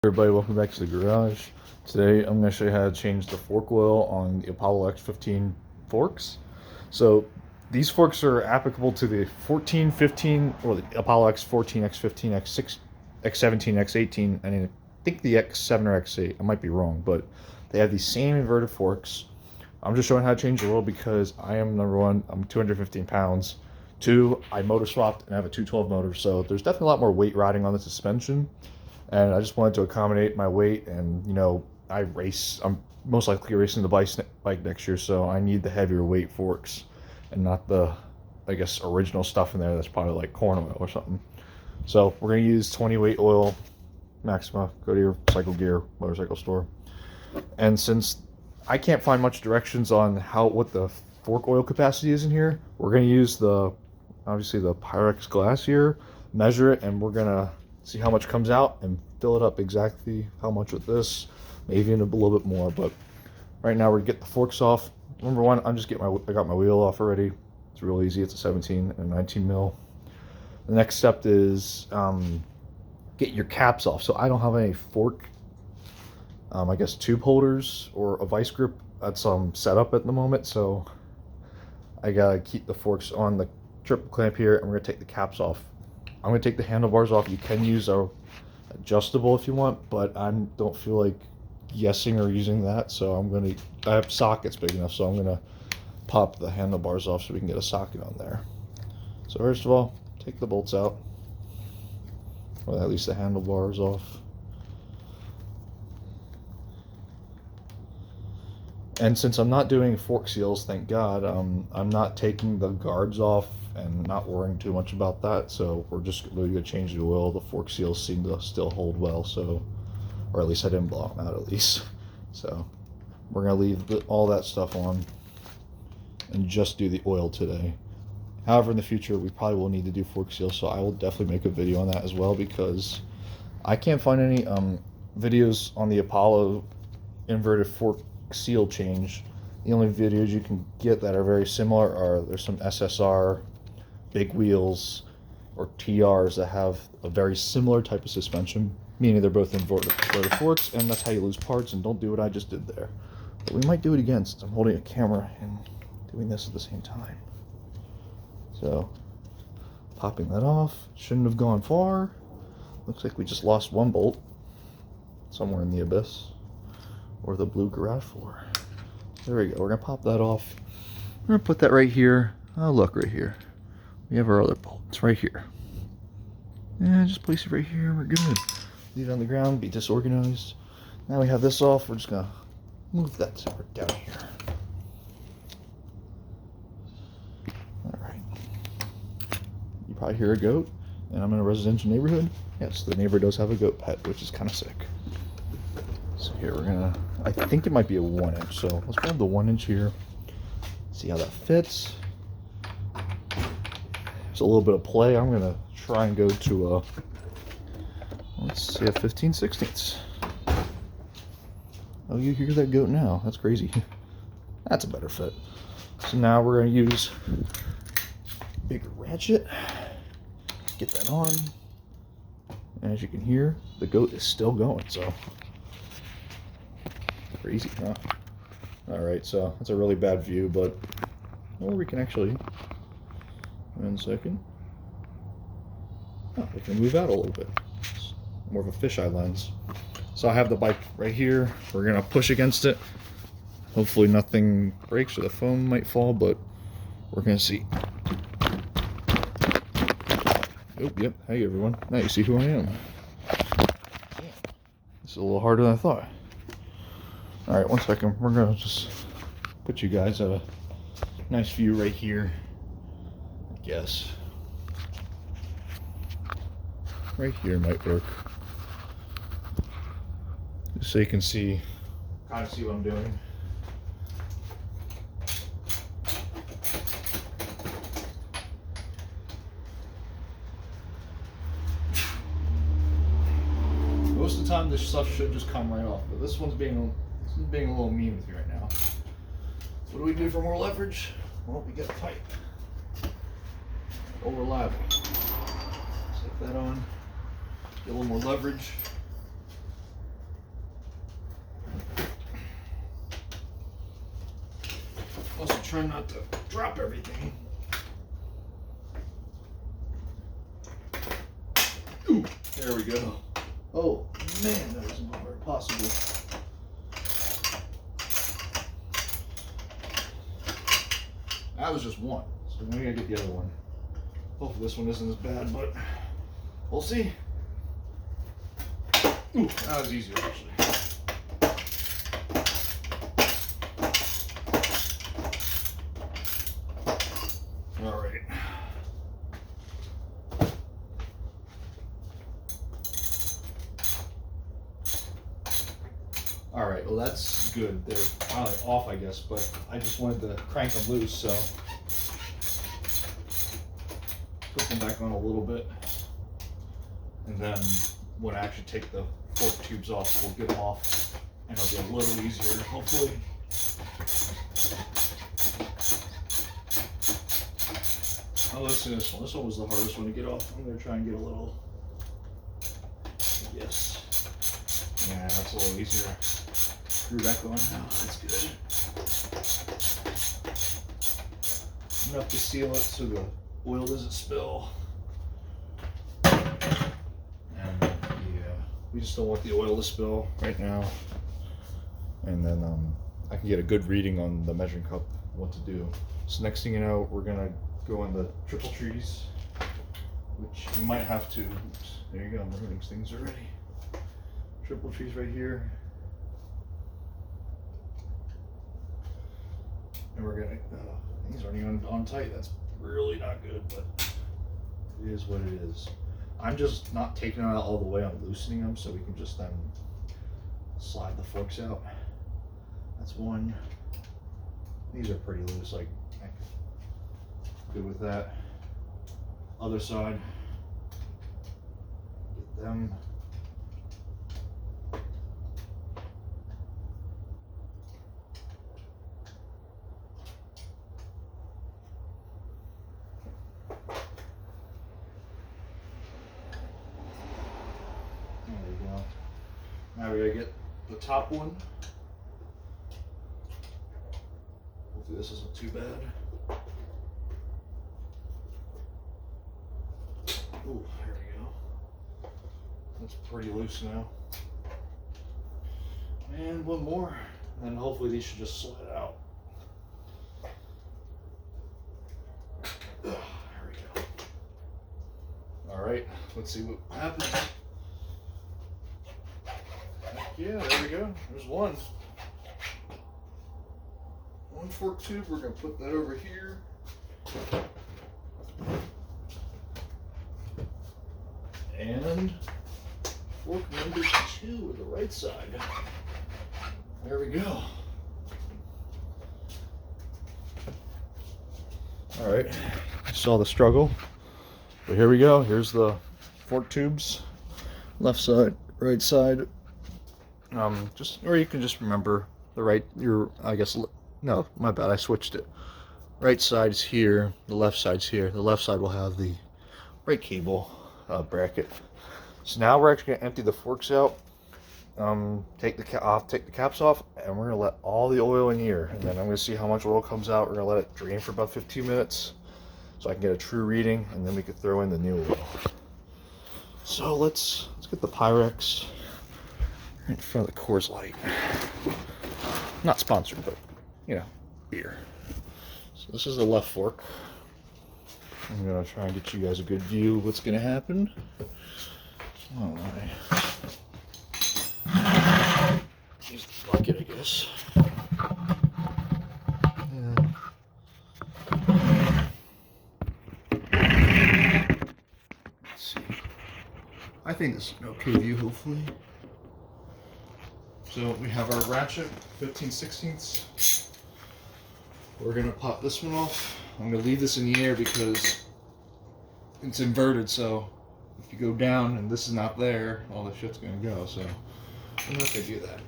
Everybody, welcome back to the garage. Today I'm going to show you how to change the fork oil on the Apollo x15 forks. So these forks are applicable to the 14, 15, or the Apollo x14, x15, x6, x17, x18, and I think the x7 or x8. I might be wrong, but they have these same inverted forks. I'm just showing how to change the oil because I am, number one, I'm 215 pounds. Two, I motor swapped and have a 212 motor, so there's definitely a lot more weight riding on the suspension. And I just wanted to accommodate my weight, and you know, I'm most likely racing the bike next year, so I need the heavier weight forks and not the, I guess, original stuff in there that's probably like corn oil or something. So we're going to use 20 weight oil, Maxima. Go to your Cycle Gear motorcycle store. And since I can't find much directions on what the fork oil capacity is in here, we're going to use obviously the Pyrex glass here, measure it, and we're going to see how much comes out and fill it up exactly how much with this, maybe even a little bit more. But right now we're gonna get the forks off. Number one, I got my wheel off already. It's real easy. It's a 17 and 19 mil. The next step is get your caps off. So I don't have any fork, I guess, tube holders or a vice grip that's set up at the moment. So I gotta keep the forks on the triple clamp here, and we're gonna take the caps off. I'm going to take the handlebars off. You can use a adjustable if you want, but I don't feel like guessing or using that, so I have sockets big enough, so I'm going to pop the handlebars off so we can get a socket on there. So first of all, take the bolts out, or at least the handlebars off. And since I'm not doing fork seals, thank God, I'm not taking the guards off and not worrying too much about that. So we're just really going to change the oil. The fork seals seem to still hold well, so, or at least I didn't blow them out at least. So we're going to leave all that stuff on and just do the oil today. However, in the future, we probably will need to do fork seals, so I will definitely make a video on that as well, because I can't find any videos on the Apollo inverted fork seal change. The only videos you can get that are very similar are there's some SSR big wheels or TRs that have a very similar type of suspension, meaning they're both inverted forks, and that's how you lose parts. And don't do what I just did there. But we might do it again since I'm holding a camera and doing this at the same time. So popping that off, shouldn't have gone far. Looks like we just lost one bolt somewhere in the abyss or the blue garage floor. There we go. We're gonna pop that off. We're gonna put that right here. Oh, look, right here. We have our other bolt. It's right here. Yeah, just place it right here. We're good. Leave it on the ground. Be disorganized. Now we have this off. We're just gonna move that down here. All right. You probably hear a goat, and I'm in a residential neighborhood. Yes, the neighbor does have a goat pet, which is kind of sick. So here we're gonna, I think it might be a 1-inch, so let's grab the 1-inch here, see how that fits. There's a little bit of play. I'm gonna try and go to a, let's see, a 15/16. Oh, you hear that goat now? That's crazy. That's a better fit. So now we're gonna use bigger ratchet, get that on, and as you can hear, the goat is still going, so crazy, huh? Alright, so that's a really bad view, but or we can actually, 1 second. Oh, we can move out a little bit. It's more of a fisheye lens. So I have the bike right here. We're gonna push against it. Hopefully nothing breaks or the foam might fall, but we're gonna see. Oh, yep. Hey everyone. Now you see who I am. This is a little harder than I thought. Alright, 1 second. We're going to just put you guys at a nice view right here. I guess. Right here might work. Just so you can see, kind of see what I'm doing. Most of the time this stuff should just come right off, but this one's being a little mean with me right now. What do we do for more leverage? Well, we get a pipe. Overlap. Stick that on. Get a little more leverage. try not to drop everything. Ooh, there we go. Oh man, that was not very possible. That was just one, so we gotta get the other one. Hopefully this one isn't as bad, but we'll see. Ooh, that was easier actually. All right. All right, well that's good. They're finally off, I guess, but I just wanted to crank them loose, so put them back on a little bit, and then when I actually take the fork tubes off, we'll get them off, and it'll be a little easier, hopefully. Oh, let's see this one. This one was the hardest one to get off. I'm gonna try and get a little. Yes. Yeah, that's a little easier. Screw that going now. That's good. Enough to seal it so the oil doesn't spill. And yeah, we just don't want the oil to spill right now. And then I can get a good reading on the measuring cup what to do. So next thing you know, we're gonna go in the triple trees, which you might have to. Oops, there you go. I'm learning things already. Triple trees right here. And we're gonna, things aren't even on tight. That's really not good, but it is what it is. I'm just not taking them out all the way. I'm loosening them so we can just then slide the forks out. That's one. These are pretty loose, like good with that. Other side. Get them. Now we gotta get the top one. Hopefully this isn't too bad. Ooh, there we go. That's pretty loose now. And one more, and then hopefully these should just slide out. There we go. All right, let's see what happens. Yeah, there we go. There's one. One fork tube. We're going to put that over here. And fork number 2 with the right side. There we go. All right. I saw the struggle. But here we go. Here's the fork tubes. Left side, right side. Or you can just remember the right, no, my bad, I switched it. Right side's here, the left side's here. The left side will have the right cable bracket. So now we're actually gonna empty the forks out, take the caps off, and we're gonna let all the oil in here. And then I'm gonna see how much oil comes out. We're gonna let it drain for about 15 minutes so I can get a true reading, and then we can throw in the new oil. So let's get the Pyrex in front of the Coors Light. Not sponsored, but you know, beer. So this is the left fork. I'm gonna try and get you guys a good view of what's gonna happen. Oh my. Use the bucket, I guess. Let's see. I think this is an okay view, hopefully. So we have our ratchet, 15/16. We're gonna pop this one off. I'm gonna leave this in the air because it's inverted, so if you go down and this is not there, all the shit's gonna go, so I'm not gonna do that.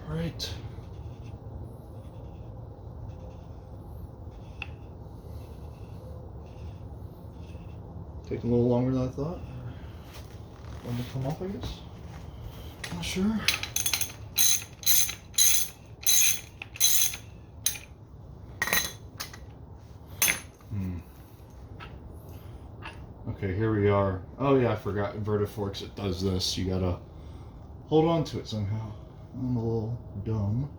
Right. Taking a little longer than I thought. When to come off, I guess. Not sure. Okay, here we are. Oh yeah, I forgot inverted forks. It does this. You gotta hold on to it somehow. I'm a little dumb.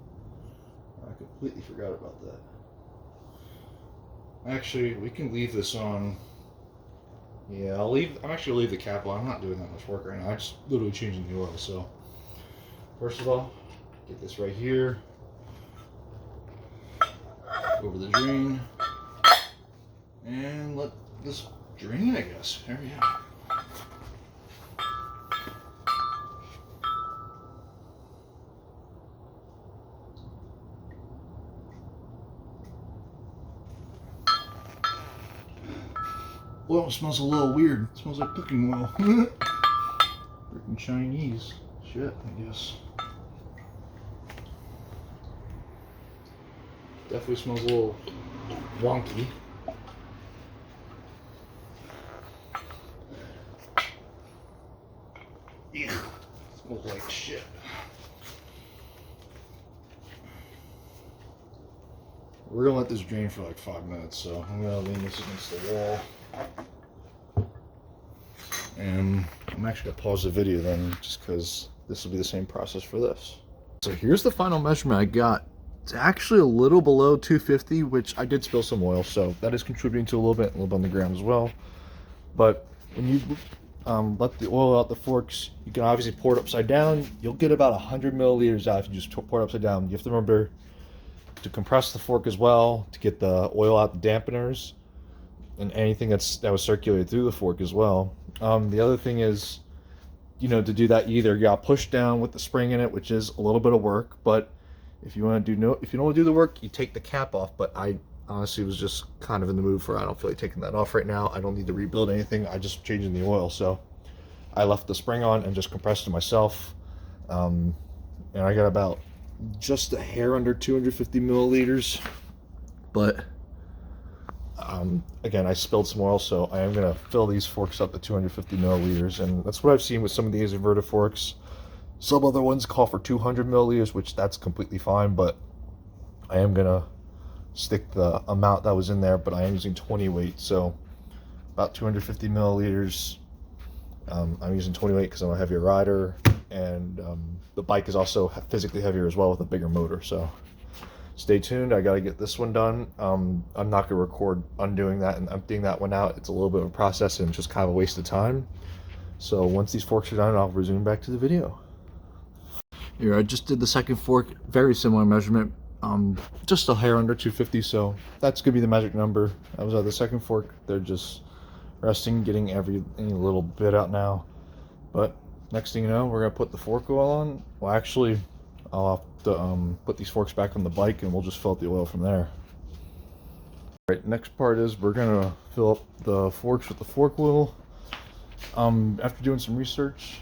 I completely forgot about that. Actually, we can leave this on. Yeah, I'm actually leave the cap on. I'm not doing that much work right now. I'm just literally changing the oil. So, first of all, get this right here. Over the drain. And let this drain, I guess. There we go. Oil smells a little weird. It smells like cooking oil. Freaking Chinese shit, I guess. Definitely smells a little wonky. Ew, smells like shit. We're gonna let this drain for like 5 minutes, so I'm gonna lean this against the wall. And I'm actually gonna pause the video then, just because this will be the same process for this. So here's the final measurement I got. It's actually a little below 250, which I did spill some oil, so that is contributing to a little bit on the ground as well. But when you let the oil out the forks, you can obviously pour it upside down. You'll get about 100 milliliters out if you just pour it upside down. You have to remember to compress the fork as well to get the oil out the dampeners and anything that was circulated through the fork as well. The other thing is, to do that, you either got push down with the spring in it, which is a little bit of work, but if you don't want to do the work, you take the cap off. But I honestly was just kind of in the mood for I don't feel like taking that off right now. I don't need to rebuild anything. I just changing the oil, so I left the spring on and just compressed it myself. And I got about just a hair under 250 milliliters, but again, I spilled some oil, so I am going to fill these forks up to 250 milliliters, and that's what I've seen with some of these inverted forks. Some other ones call for 200 milliliters, which that's completely fine, but I am going to stick the amount that was in there, but I am using 20 weight, so about 250 milliliters. I'm using 20 weight because I'm a heavier rider, and the bike is also physically heavier as well with a bigger motor, so stay tuned. I got to get this one done. I'm not going to record undoing that and emptying that one out. It's a little bit of a process and just kind of a waste of time. So once these forks are done, I'll resume back to the video. Here, I just did the second fork, very similar measurement, just a hair under 250, so that's going to be the magic number. I was at the second fork. They're just resting, getting any little bit out now. But next thing you know, we're going to put the fork oil on. Well, actually, I'll have to put these forks back on the bike, and we'll just fill up the oil from there. All right, next part is we're gonna fill up the forks with the fork oil. After doing some research,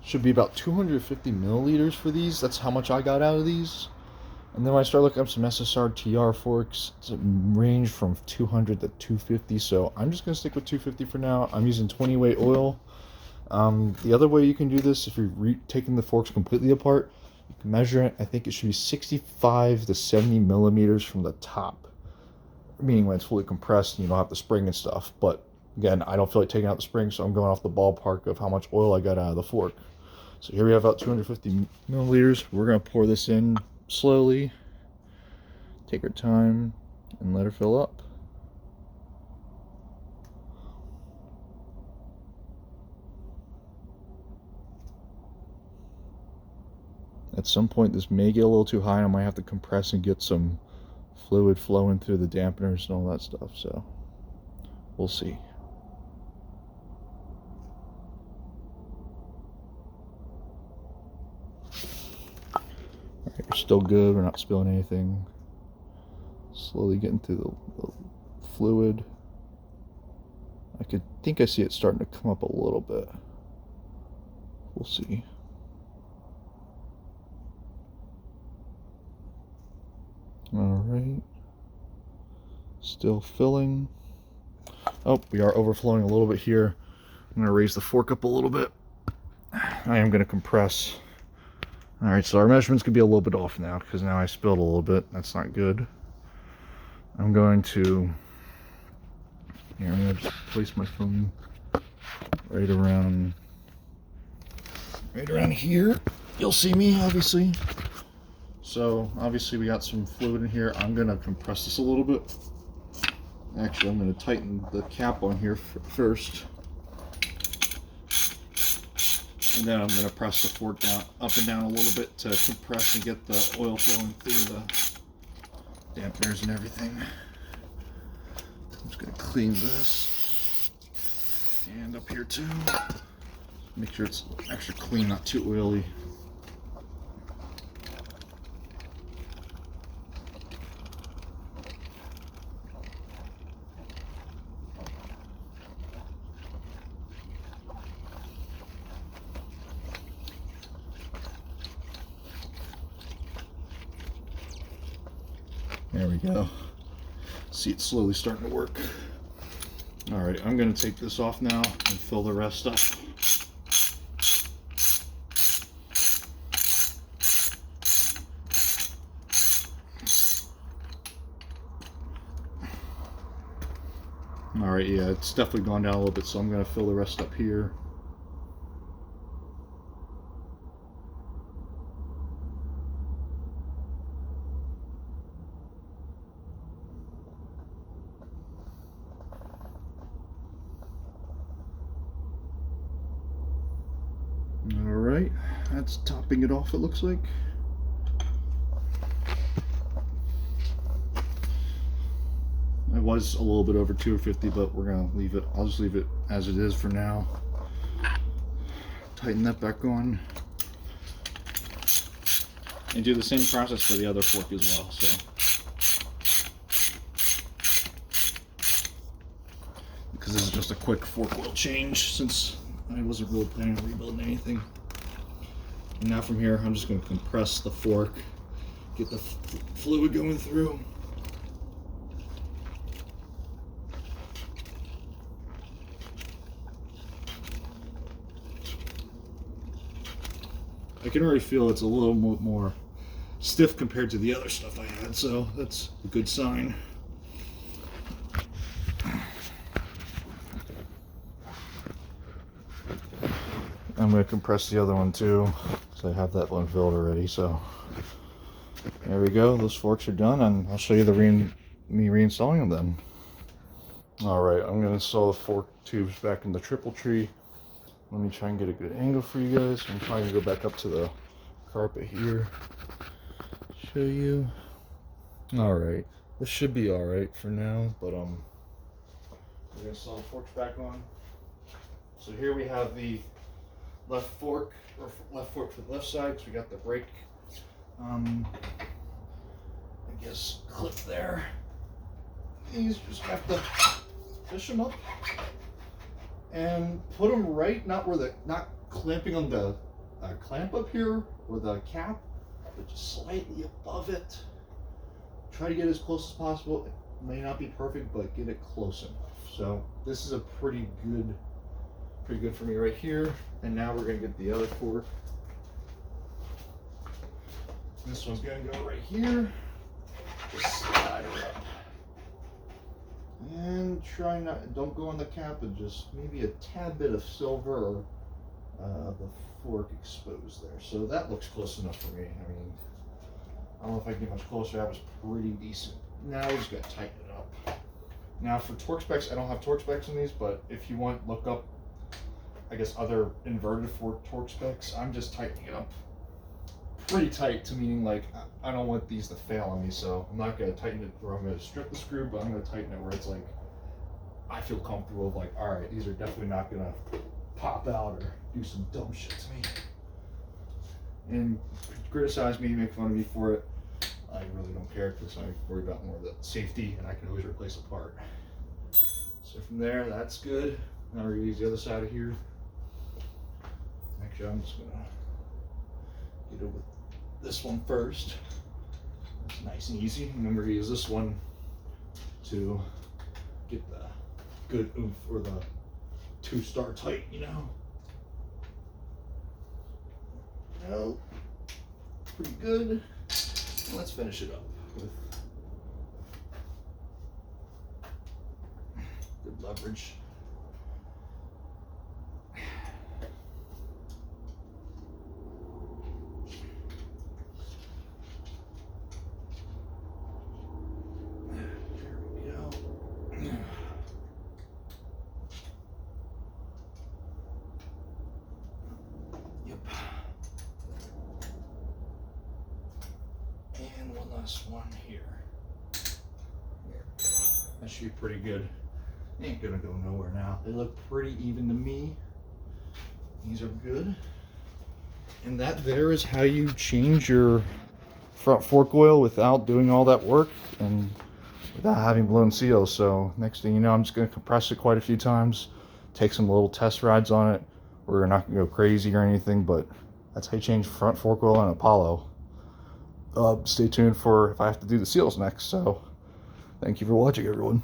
should be about 250 milliliters for these. That's how much I got out of these. And then when I started looking up some SSR TR forks, it's a range from 200 to 250. So I'm just gonna stick with 250 for now. I'm using 20 weight oil. The other way you can do this, if you're taking the forks completely apart, you can measure it. I think it should be 65 to 70 millimeters from the top, meaning when it's fully compressed and you don't have the spring and stuff. But again, I don't feel like taking out the spring, so I'm going off the ballpark of how much oil I got out of the fork. So here we have about 250 milliliters. We're going to pour this in slowly, take our time, and let her fill up. At some point this may get a little too high. I might have to compress and get some fluid flowing through the dampeners and all that stuff, so we'll see. Alright, we're still good. We're not spilling anything. Slowly getting through the fluid. I think I see it starting to come up a little bit. We'll see. All right, still filling. Oh, we are overflowing a little bit here. I'm going to raise the fork up a little bit. I am going to compress. All right, so our measurements could be a little bit off now because now I spilled a little bit. That's not good. I'm going to, here, I'm going to just place my phone right around here. You'll see me, obviously. So, obviously we got some fluid in here. I'm going to compress this a little bit. Actually, I'm going to tighten the cap on here first. And then I'm going to press the fork down, up and down a little bit to compress and get the oil flowing through the dampeners and everything. I'm just going to clean this. And up here too. Make sure it's extra clean, not too oily. There we go. See, it's slowly starting to work. All right, I'm going to take this off now and fill the rest up. All right, yeah, it's definitely gone down a little bit, so I'm going to fill the rest up here. Alright, that's topping it off, it looks like. It was a little bit over 250, but we're going to leave it. I'll just leave it as it is for now. Tighten that back on. And do the same process for the other fork as well. So, because this is just a quick fork oil change since I wasn't really planning on rebuilding anything. And now from here, I'm just going to compress the fork, get the fluid going through. I can already feel it's a little more stiff compared to the other stuff I had, so that's a good sign. I'm going to compress the other one too, because I have that one filled already. So there we go. Those forks are done, and I'll show you me reinstalling them then. All right, I'm going to install the fork tubes back in the triple tree. Let me try and get a good angle for you guys. I'm trying to go back up to the carpet here. Show you. All right, this should be all right for now, but we're going to install the forks back on. So here we have the left fork for the left side, because we got the brake, I guess, clip there. These just have to fish them up and put them right, not clamping on the clamp up here or the cap, but just slightly above it. Try to get as close as possible. It may not be perfect, but get it close enough. So this is a pretty good for me right here. And now we're going to get the other fork. This one's going to go right here. Just slide her up. And don't go on the cap, and just maybe a tad bit of silver or the fork exposed there. So that looks close enough for me. I mean, I don't know if I can get much closer. That was pretty decent. Now we just got to tighten it up. Now for torque specs, I don't have torque specs in these, but if you want, look up, I guess, other inverted fork torque specs. I'm just tightening it up pretty tight, to meaning like I don't want these to fail on me, so I'm not going to tighten it where I'm going to strip the screw, but I'm going to tighten it where it's like I feel comfortable, like, all right, these are definitely not going to pop out or do some dumb shit to me. And criticize me, make fun of me for it, I really don't care, because I worry about more of the safety, and I can always replace a part. So from there, that's good. Now we're going to use the other side of here. Actually, I'm just going to get it with this one first. It's nice and easy. And then we're going to use this one to get the good oomph or the 2-star tight, you know. No, pretty good. Let's finish it up with good leverage. And one last one here. That should be pretty good. Ain't gonna go nowhere now. They look pretty even to me. These are good. And that there is how you change your front fork oil without doing all that work and without having blown seals. So next thing you know, I'm just gonna compress it quite a few times, take some little test rides on it. We're not gonna go crazy or anything, but that's how you change front fork oil on Apollo. Stay tuned for if I have to do the seals next. So thank you for watching, everyone.